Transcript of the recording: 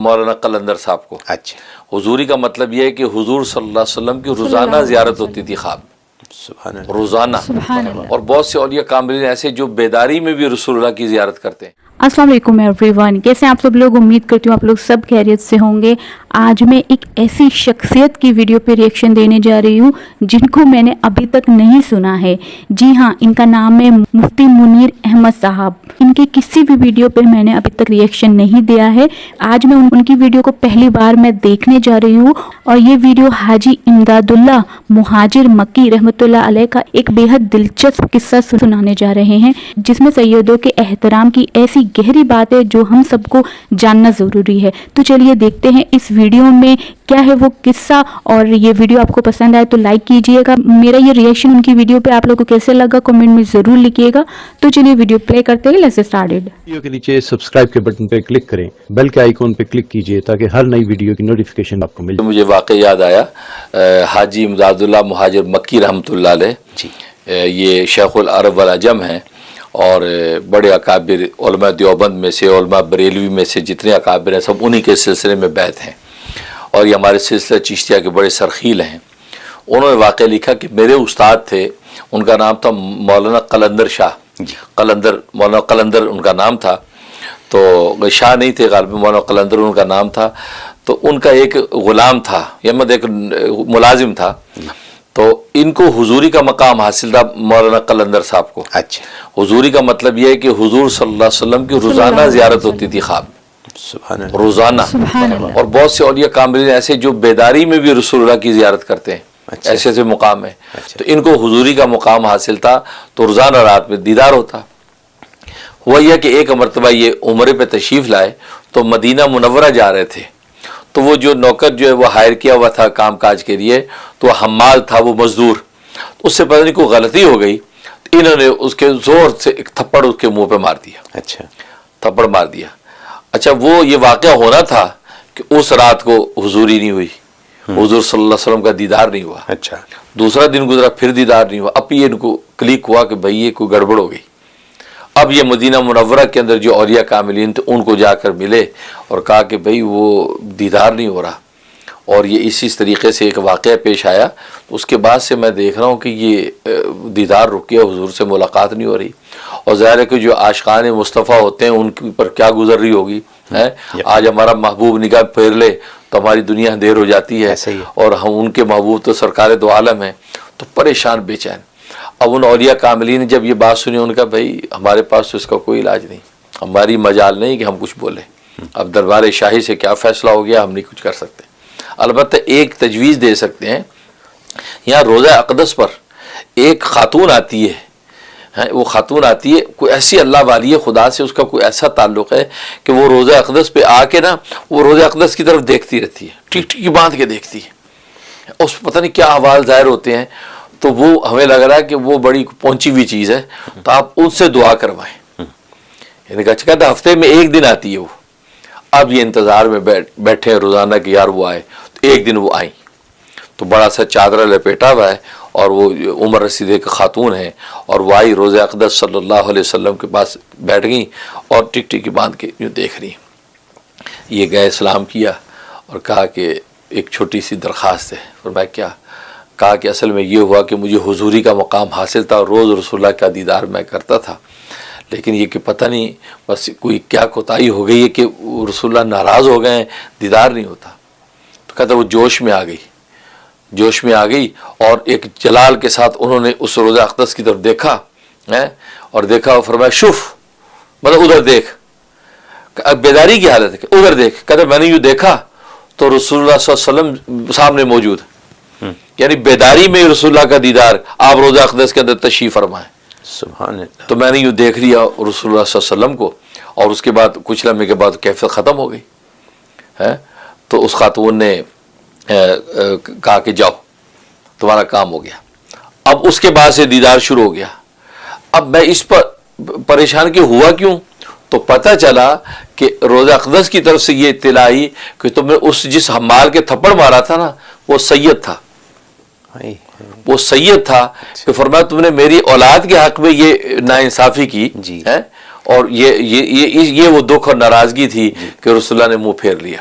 مولانا قلندر صاحب کو. اچھا. حضوری کا مطلب یہ ہے کہ حضور صلی اللہ علیہ وسلم کی روزانہ زیارت ہوتی تھی خواب میں. سبحان اللہ. روزانہ. اور بہت سے اولیاء کاملین ایسے جو بیداری میں بھی رسول اللہ کی زیارت کرتے ہیں. السلام علیکم ایوری ون، کیسے آپ سب لوگ؟ امید کرتی ہوں آپ لوگ سب خیریت سے ہوں گے. آج میں ایک ایسی شخصیت کی ویڈیو پہ ریئیکشن دینے جا رہی ہوں جن کو میں نے ابھی تک نہیں سنا ہے. جی ہاں، ان کا نام ہے مفتی منیر احمد صاحب. ان کی کسی بھی ویڈیو پہ میں نے ابھی تک ریئیکشن نہیں دیا ہے. آج میں ان کی ویڈیو کو پہلی بار میں دیکھنے جا رہی ہوں، اور یہ ویڈیو حاجی امداد اللہ مہاجر مکی رحمۃ اللہ علیہ کا ایک بے حد دلچسپ قصہ سنانے جا رہے ہیں، جس میں سیدوں کے احترام کی ایسی گہری بات ہے جو ہم سب کو جاننا ضروری ہے. تو چلیے دیکھتے ہیں اس ویڈیو میں کیا ہے وہ قصہ. اور یہ ویڈیو آپ کو پسند آئے تو لائک کیجئے گا. میرا یہ ریئیکشن ان کی ویڈیو پہ آپ لوگوں کو کیسے لگا کمنٹ میں ضرور لکھیے گا. تو چلیے ویڈیو پلے کرتے ہیں. Let's started. ویڈیو کے نیچے سبسکرائب کے بٹن پہ کلک کریں، بیل کے آئیکن پہ کلک کیجئے تاکہ ہر نئی ویڈیو کی نوٹیفیکیشن آپ کو مل جائے. مجھے واقع یاد آیا حاجی امداد اللہ مہاجر مکی رحمۃ اللہ علیہ. جی. یہ شیخ العرب والعجم ہیں اور بڑے اکابر علماء دیوبند میں سے، علماء بریلوی میں سے جتنے اکابر ہیں سب انہی کے سلسلے میں بیعت ہیں، اور یہ ہمارے سلسلہ چشتیہ کے بڑے سرخیل ہیں. انہوں نے واقعہ لکھا کہ میرے استاد تھے، ان کا نام تھا مولانا قلندر شاہ. قلندر، مولانا قلندر ان کا نام تھا. تو شاہ نہیں تھے غالب، مولانا قلندر ان کا نام تھا. تو ان کا ایک غلام تھا، یعنی ایک ملازم تھا. تو ان کو حضوری کا مقام حاصل تھا مولانا قلندر صاحب کو. اچھا. حضوری کا مطلب یہ ہے کہ حضور صلی اللہ علیہ وسلم کی روزانہ زیارت ہوتی تھی خواب میں. سبحان اللہ. روزانہ. اور بہت سے اولیاء کاملین ایسے جو بیداری میں بھی رسول اللہ کی زیارت کرتے ہیں. اچھا. ایسے ایسے مقام ہے. اچھا. تو ان کو حضوری کا مقام حاصل تھا، تو روزانہ رات میں دیدار ہوتا. ہوا یہ کہ ایک مرتبہ یہ عمرے پہ تشریف لائے تو مدینہ منورہ جا رہے تھے. تو وہ جو نوکر جو ہے وہ ہائر کیا ہوا تھا کام کاج کے لیے، تو وہ حمال تھا، وہ مزدور. اس سے پتہ نہیں کوئی غلطی ہو گئی، انہوں نے اس کے زور سے ایک تھپڑ اس کے منہ پہ مار دیا. اچھا. تھپڑ مار دیا. اچھا، وہ یہ واقعہ ہونا تھا کہ اس رات کو حضوری نہیں ہوئی، حضور صلی اللہ علیہ وسلم کا دیدار نہیں ہوا. اچھا. دوسرا دن گزرا، پھر دیدار نہیں ہوا. اب یہ ان کو کلک ہوا کہ بھئی یہ کوئی گڑبڑ ہو گئی. اب یہ مدینہ منورہ کے اندر جو اولیاء کاملین تھے ان کو جا کر ملے اور کہا کہ بھئی وہ دیدار نہیں ہو رہا. اور یہ اسی طریقے سے ایک واقعہ پیش آیا. اس کے بعد سے میں دیکھ رہا ہوں کہ یہ دیدار رک گیا، حضور سے ملاقات نہیں ہو رہی. اور ظاہر ہے کہ جو عاشقان مصطفیٰ ہوتے ہیں ان پر کیا گزر رہی ہوگی. آج ہمارا محبوب نگاہ پھیر لے تو ہماری دنیا اندھیر ہو جاتی ہے، اور ہم ان کے محبوب تو سرکار دو عالم ہیں. تو پریشان بے چین. اب ان اولیاء کاملین نے جب یہ بات سنی، ان کا بھائی ہمارے پاس تو اس کا کوئی علاج نہیں، ہماری مجال نہیں کہ ہم کچھ بولیں. اب دربار شاہی سے کیا فیصلہ ہو گیا ہم نہیں کچھ کر سکتے. البتہ ایک تجویز دے سکتے ہیں. یہاں روضہ اقدس پر ایک خاتون آتی ہے، وہ خاتون آتی ہے، کوئی ایسی اللہ والی ہے، خدا سے اس کا کوئی ایسا تعلق ہے کہ وہ روضہ اقدس پہ آ کے نا وہ روضہ اقدس کی طرف دیکھتی رہتی ہے، ٹھیک ٹھیک باندھ کے دیکھتی ہے. اس پتہ نہیں کیا احوال ظاہر ہوتے ہیں. تو وہ ہمیں لگ رہا ہے کہ وہ بڑی پہنچی ہوئی چیز ہے، تو آپ ان سے دعا کروائیں. یعنی کہتا ہفتے میں ایک دن آتی ہے وہ. اب یہ انتظار میں بیٹھے ہیں روزانہ کہ یار وہ آئے. تو ایک دن وہ آئیں تو بڑا سا چادر لپیٹا ہوا ہے، اور وہ عمر رسیدہ ایک خاتون ہیں، اور وہ آئی روضہ اقدس صلی اللہ علیہ وسلم کے پاس بیٹھ گئیں اور ٹک ٹکی باندھ کے یوں دیکھ رہی. یہ گئے سلام کیا اور کہا کہ ایک چھوٹی سی درخواست ہے. فرمایا کیا؟ کہا کہ اصل میں یہ ہوا کہ مجھے حضوری کا مقام حاصل تھا اور روز رسول اللہ کا دیدار میں کرتا تھا، لیکن یہ کہ پتہ نہیں بس کوئی کیا کوتاہی ہو گئی ہے کہ رسول اللہ ناراض ہو گئے ہیں، دیدار نہیں ہوتا. تو کہتا وہ جوش میں آ گئی اور ایک جلال کے ساتھ انہوں نے اس روضہ اقدس کی طرف دیکھا اور دیکھا اور فرمایا شوف، مطلب ادھر دیکھ. اب بیداری کی حالت ہے کہ ادھر دیکھ. کہتا میں نے یوں دیکھا تو رسول اللہ صلی اللہ علیہ وسلم سامنے موجود، یعنی بیداری میں رسول اللہ کا دیدار. آپ روضہ اقدس کے اندر تشریف فرمائیں. سبحان اللہ. تو میں نے یوں دیکھ لیا رسول اللہ صلی اللہ علیہ وسلم کو، اور اس کے بعد کچھ لمحے کے بعد کیفیت ختم ہو گئی ہے. تو اس خاتون نے کہا کہ جاؤ تمہارا کام ہو گیا. اب اس کے بعد سے دیدار شروع ہو گیا. اب میں اس پر پریشان کہ ہوا کیوں، تو پتہ چلا کہ روضہ اقدس کی طرف سے یہ اطلاع آئی کہ تم نے اس جس حمال کے تھپڑ مارا تھا نا وہ سید تھا. وہ سید تھا کہ فرمایا تم نے میری اولاد کے حق میں یہ ناانصافی کی ہے، اور یہ وہ دکھ اور ناراضگی تھی کہ رسول اللہ نے منہ پھیر لیا.